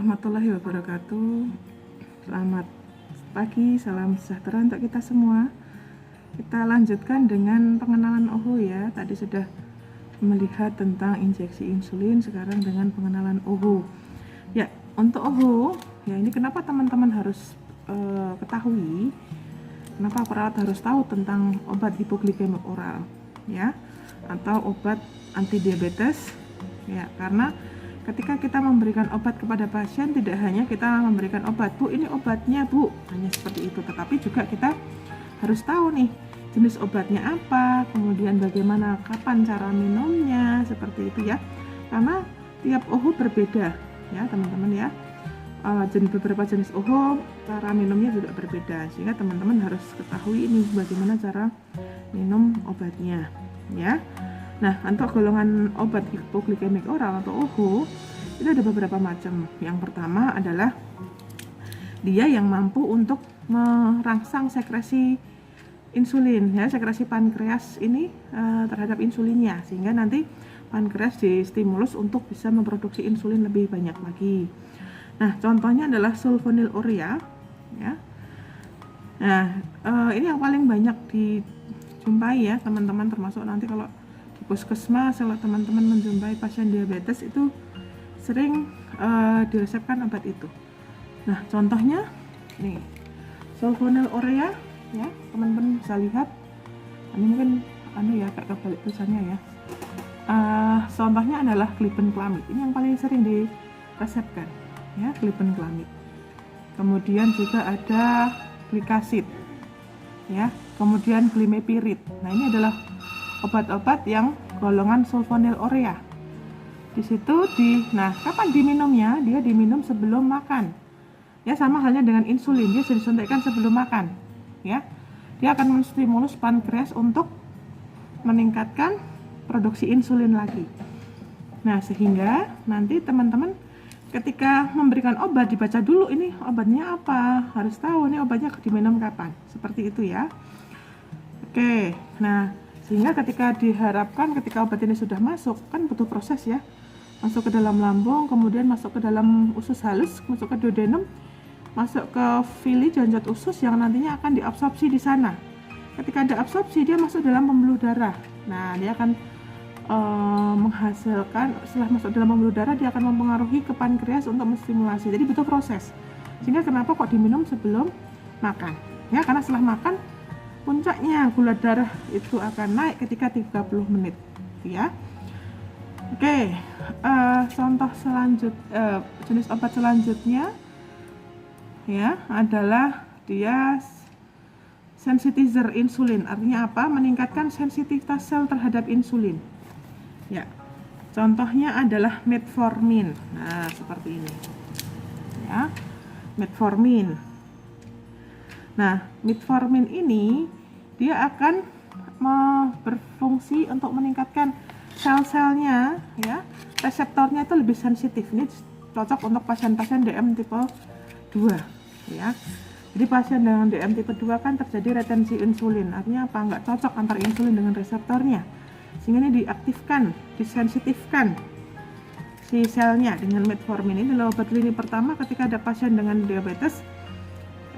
warahmatullahi wabarakatuh. Selamat pagi, salam sejahtera untuk kita semua. Kita lanjutkan dengan pengenalan OHO ya. Tadi sudah melihat tentang injeksi insulin, sekarang dengan pengenalan OHO. Ya, untuk OHO, ya ini kenapa teman-teman harus ketahui, kenapa perawat harus tahu tentang obat hipoglikemik oral ya, atau obat anti diabetes ya, karena ketika kita memberikan obat kepada pasien, tidak hanya kita memberikan obat, Bu ini obatnya Bu, hanya seperti itu, tetapi juga kita harus tahu nih jenis obatnya apa, kemudian bagaimana, kapan cara minumnya, seperti itu ya, karena tiap OHO berbeda ya teman-teman ya. Beberapa jenis OHO cara minumnya juga berbeda, sehingga teman-teman harus ketahui ini bagaimana cara minum obatnya ya. Nah, untuk golongan obat hipoglikemik oral atau OHO itu ada beberapa macam. Yang pertama adalah dia yang mampu untuk merangsang sekresi insulin ya, sekresi pankreas ini terhadap insulinnya, sehingga nanti pankreas distimulus untuk bisa memproduksi insulin lebih banyak lagi. Nah, contohnya adalah sulfonylurea ya. Nah, ini yang paling banyak dijumpai ya teman-teman, termasuk nanti kalau puskesmas, kalau teman-teman menjumpai pasien diabetes itu sering diresepkan obat itu. Nah, contohnya nih sulfonylurea ya, teman-teman bisa lihat. Ini mungkin ya agak kebalik tulisannya ya. Contohnya adalah glibenclamid. Ini yang paling sering diresepkan ya, glibenclamid. Kemudian juga ada glikacid ya, kemudian glimepirid. Nah, ini adalah obat-obat yang golongan sulfonylurea. Di situ nah, kapan diminumnya? Dia diminum sebelum makan. Ya, sama halnya dengan insulin, dia disuntikkan sebelum makan. Ya. Dia akan menstimulus pankreas untuk meningkatkan produksi insulin lagi. Nah, sehingga nanti teman-teman ketika memberikan obat dibaca dulu ini obatnya apa, harus tahu ini obatnya diminum kapan. Seperti itu ya. Oke. Nah, sehingga ketika diharapkan ketika obat ini sudah masuk, kan butuh proses ya, masuk ke dalam lambung, kemudian masuk ke dalam usus halus, masuk ke duodenum, masuk ke villi janjat usus yang nantinya akan diabsorpsi di sana. Ketika ada absorpsi, dia masuk dalam pembuluh darah. Nah, dia akan menghasilkan, setelah masuk dalam pembuluh darah, dia akan mempengaruhi ke pankreas untuk menstimulasi. Jadi butuh proses. Sehingga kenapa kok diminum sebelum makan? Ya, karena setelah makan puncaknya gula darah itu akan naik ketika 30 menit ya. Oke, contoh jenis obat selanjutnya ya adalah dia sensitizer insulin. Artinya apa? Meningkatkan sensitivitas sel terhadap insulin ya. Contohnya adalah metformin. Nah, seperti ini ya, metformin. Nah, metformin ini dia akan berfungsi untuk meningkatkan sel-selnya ya, reseptornya itu lebih sensitif. Ini cocok untuk pasien-pasien DM tipe 2 ya. Jadi pasien dengan DM tipe 2 kan terjadi retensi insulin. Artinya apa? Nggak cocok antar insulin dengan reseptornya, sehingga ini diaktifkan, disensitifkan si selnya dengan metformin. Ini adalah obat lini pertama ketika ada pasien dengan diabetes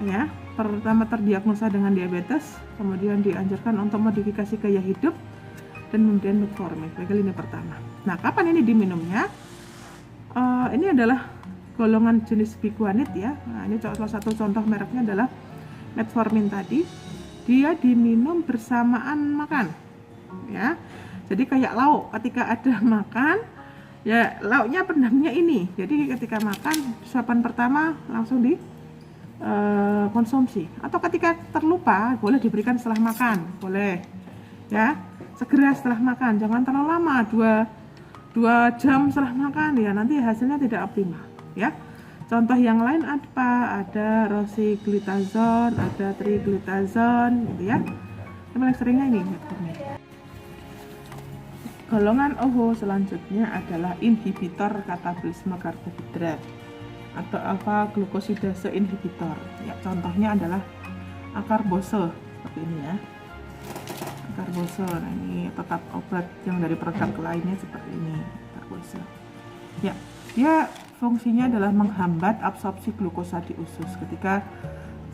ya, pertama terdiagnosa dengan diabetes, kemudian dianjurkan untuk modifikasi gaya hidup, dan kemudian metformin sebagai lini pertama. Nah, kapan ini diminumnya? Ini adalah golongan jenis biguanid ya. Nah, ini salah satu contoh mereknya adalah metformin tadi. Dia diminum bersamaan makan ya. Jadi kayak lauk, ketika ada makan ya lauknya pendamnya ini. Jadi ketika makan suapan pertama langsung konsumsi, atau ketika terlupa boleh diberikan setelah makan, boleh ya, segera setelah makan, jangan terlalu lama, 2 jam setelah makan ya, nanti hasilnya tidak optimal ya. Contoh yang lain apa? Ada rosiglitazone, ada triglitazone gitu ya. Yang paling seringnya ini metformin. Golongan OHO selanjutnya adalah inhibitor katabolisme karbohidrat atau alpha glukosidase inhibitor ya. Contohnya adalah acarbose seperti ini ya, acarbose. Nah, ini tetap obat yang dari produk lainnya seperti ini, acarbose ya. Dia fungsinya adalah menghambat absorpsi glukosa di usus. Ketika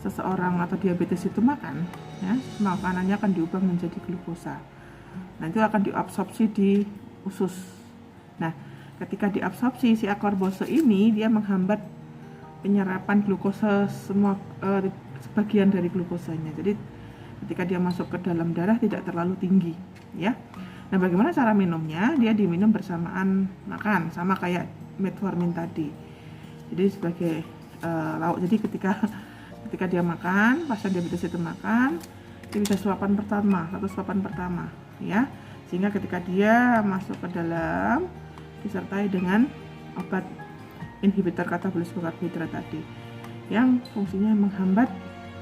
seseorang atau diabetes itu makan, ya, makanannya akan diubah menjadi glukosa. Nah, itu akan diabsorpsi di usus. Nah, ketika diabsorpsi, si akar boso ini dia menghambat penyerapan glukosa semua sebagian dari glukosanya. Jadi ketika dia masuk ke dalam darah tidak terlalu tinggi, ya. Nah, bagaimana cara minumnya? Dia diminum bersamaan makan, sama kayak metformin tadi. Jadi sebagai lauk. Jadi ketika dia makan, pasien diabetes itu makan, dia bisa suapan pertama, satu suapan pertama, ya. Sehingga ketika dia masuk ke dalam disertai dengan obat inhibitor katabolisme karbohidrat tadi yang fungsinya menghambat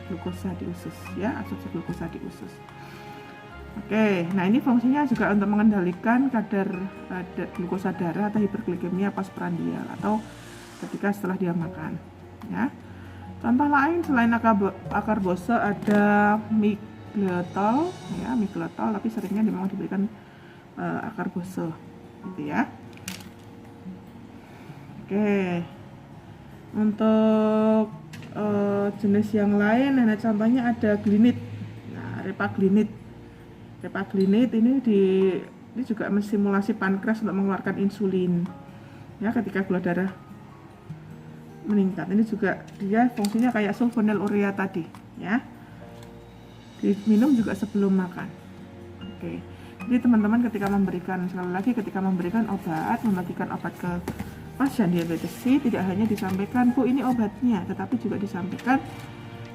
glukosa di usus, ya, absorpsi glukosa di usus. Oke, nah ini fungsinya juga untuk mengendalikan kadar glukosa darah atau hiperglikemia postprandial atau ketika setelah dia makan, ya. Contoh lain selain akar boso ada miglitol, ya, miglitol, tapi seringnya memang diberikan akar boso, gitu ya. Oke, untuk jenis yang lain, nah contohnya ada glinit, nah repaglinit ini juga menstimulasi pankreas untuk mengeluarkan insulin, ya, ketika gula darah meningkat. Ini juga dia fungsinya kayak sulfonylurea tadi, ya, diminum juga sebelum makan. Oke, jadi teman-teman ketika memberikan obat, membagikan obat ke pasien diabetes tidak hanya disampaikan, Bu, ini obatnya, tetapi juga disampaikan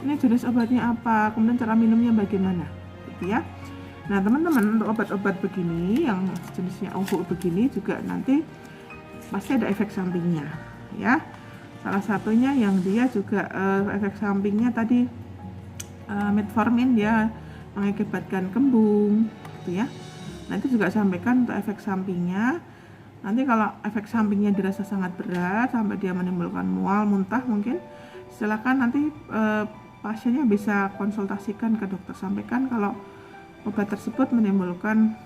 ini jenis obatnya apa, kemudian cara minumnya bagaimana, gitu ya. Nah, teman-teman, untuk obat-obat begini yang jenisnya OHU begini juga nanti pasti ada efek sampingnya, ya. Salah satunya yang dia juga efek sampingnya tadi metformin, dia mengakibatkan kembung, gitu ya. Nah, itu juga sampaikan untuk efek sampingnya. Nanti kalau efek sampingnya dirasa sangat berat sampai dia menimbulkan mual, muntah mungkin, silakan nanti pasiennya bisa konsultasikan ke dokter. Sampaikan kalau obat tersebut menimbulkan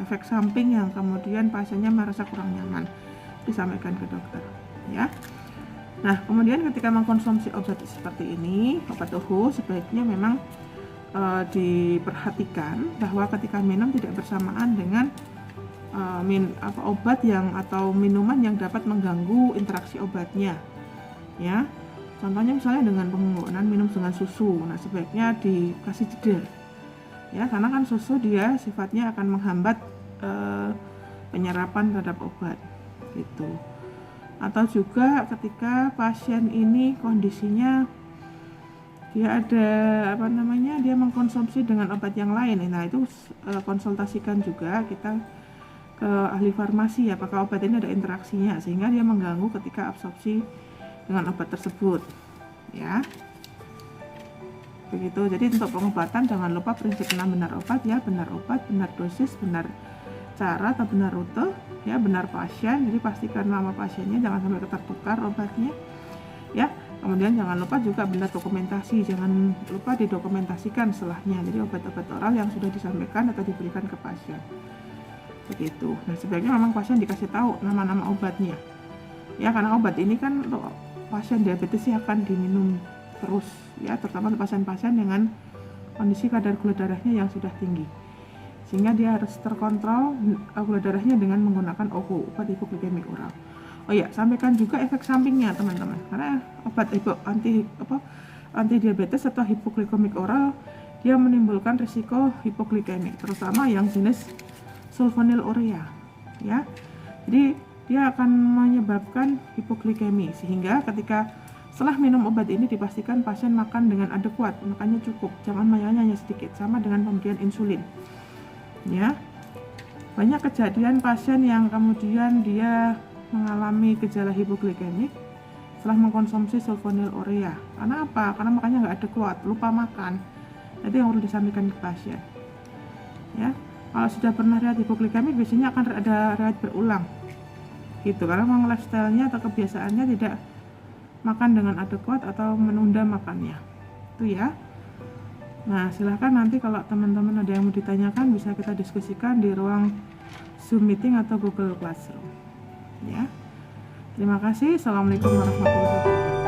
efek samping yang kemudian pasiennya merasa kurang nyaman, disampaikan ke dokter, ya. Nah, kemudian ketika mengkonsumsi obat seperti ini, obat OHU sebaiknya memang diperhatikan bahwa ketika minum tidak bersamaan dengan obat atau minuman yang dapat mengganggu interaksi obatnya, ya. Contohnya misalnya dengan penggunaan minum dengan susu, nah sebaiknya dikasih jeda, ya, karena kan susu dia sifatnya akan menghambat penyerapan terhadap obat, gitu. Atau juga ketika pasien ini kondisinya dia ada dia mengkonsumsi dengan obat yang lain, nah itu konsultasikan juga kita ke ahli farmasi, apakah obat ini ada interaksinya sehingga dia mengganggu ketika absorpsi dengan obat tersebut, ya. Begitu. Jadi untuk pengobatan jangan lupa prinsip 6 benar obat, ya, benar obat, benar dosis, benar cara atau benar rute, ya, benar pasien. Jadi pastikan nama pasiennya, jangan sampai tertukar obatnya, ya. Kemudian jangan lupa juga benar dokumentasi, jangan lupa didokumentasikan setelahnya. Jadi obat-obat oral yang sudah disampaikan atau diberikan ke pasien. Begitu. Nah, sebaiknya memang pasien dikasih tahu nama-nama obatnya, ya, karena obat ini kan untuk pasien diabetes akan diminum terus, ya, terutama untuk pasien-pasien dengan kondisi kadar gula darahnya yang sudah tinggi, sehingga dia harus terkontrol gula darahnya dengan menggunakan OHU, obat hipoglikemik oral. Oh ya, sampaikan juga efek sampingnya, teman-teman, karena obat anti diabetes atau hipoglikemik oral dia menimbulkan risiko hipoglikemik, terutama yang jenis sulfonylurea, ya. Jadi dia akan menyebabkan hipoglikemi, sehingga ketika setelah minum obat ini dipastikan pasien makan dengan adekuat, makannya cukup, jangan makannya hanya sedikit, sama dengan pemberian insulin, ya. Banyak kejadian pasien yang kemudian dia mengalami gejala hipoglikemik setelah mengkonsumsi sulfonylurea. Karena apa? Karena makannya nggak adekuat, lupa makan. Itu yang perlu disampaikan ke pasien, ya. Kalau sudah pernah riwayat hipoglikemik biasanya akan ada riwayat berulang, gitu, karena memang lifestyle-nya atau kebiasaannya tidak makan dengan adekuat atau menunda makannya, itu, ya. Nah, silahkan nanti kalau teman-teman ada yang mau ditanyakan bisa kita diskusikan di ruang Zoom meeting atau Google Classroom, ya. Terima kasih. Assalamualaikum warahmatullahi wabarakatuh.